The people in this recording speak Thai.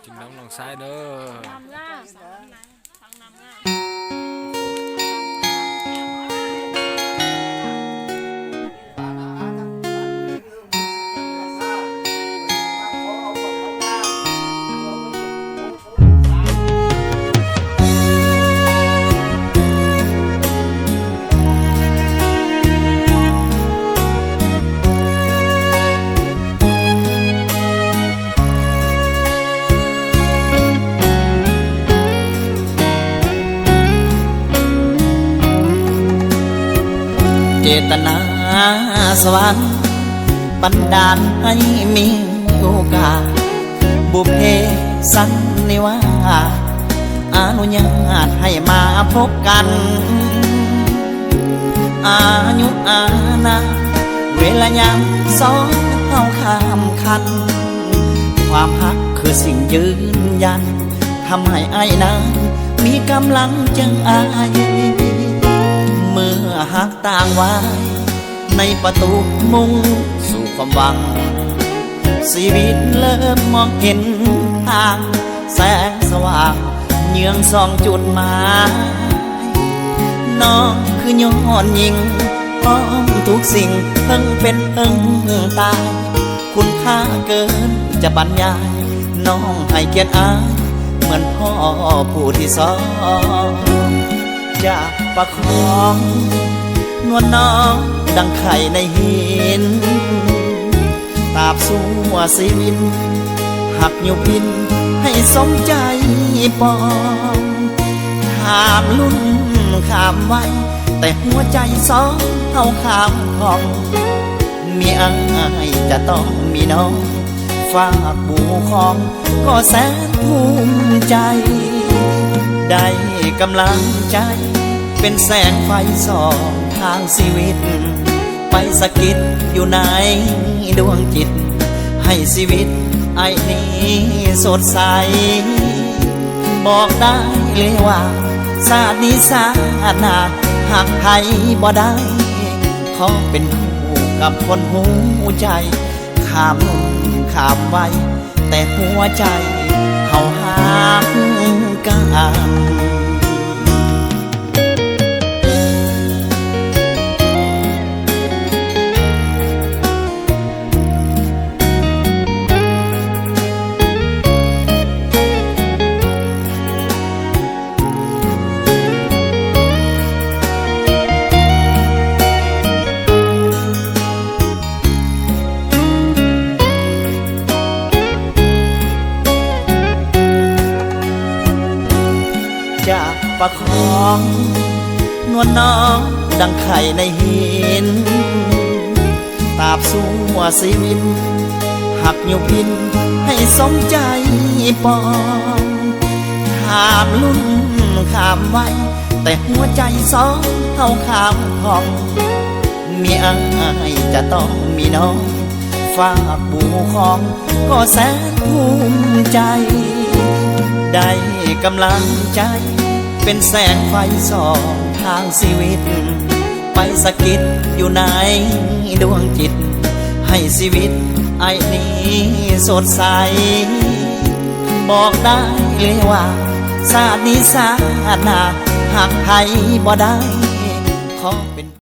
กินน้องลองซ้ายเด้อน ำล่าทางนำล่าเจตนาสวรรค์บันดาลให้มีโอกาสบุพเพสันนิวาสอนุญาตให้มาพบกันอายุอานาเวลายามสองเอาข้ามคันความหักคือสิ่งยืนยันทำให้อ้ายนั้นมีกำลังจึงอายเมื่อหักต่างไว้ในประตูมุ่งสู่ความหวังชีวิตเริ่มมองเห็นทางแสงสว่างเยืองส่องจุดหมายน้องคือย้อนยิงพร้อมทุกสิ่งเพิ่งเป็นเพิ่งตายคุณค่าเกินจะบรรยายน้องให้เกียรติอายเหมือนพ่อผู้ที่สองอยากประคองนวลน้องดังไข่ในหินตราบสู่ชีวิตหักอยู่พินให้สมใจปองข้ามลุ่นข้ามไว้แต่หัวใจสองเอาข้ามห้องมีอ้ายจะต้องมีน้องฝากบูของก็แสนภูมิใจได้กำลังใจเป็นแสงไฟส่องทางชีวิตไปสะกิดอยู่ในดวงจิตให้ชีวิตไอ้นี้สดใสบอกได้เลยว่าชาตินี้ชาติหน้าหากใครบ่ได้ขอเป็นคู่กับคนหูใจข้ามนุ่มข้ามไว้แต่หัวใจเขาหักกันจะประคองนวลน้องดังไข่ในหินตราบสู่ชีวิตหักอยู่พินให้สมใจปองข้ามลุ่นข้ามไว้แต่หัวใจสองเท่าข้ามห้องมีอ้ายจะต้องมีน้องฝากบูของก็แสนภูมิใจได้กำลังใจเป็นแสงไฟส่องทางชีวิตไปสะกิดอยู่ในดวงจิตให้ชีวิตไอ้นี้สดใสบอกได้เลยว่าชาตินี้ชาติหน้าหากใครบ่ได้ขอเป็น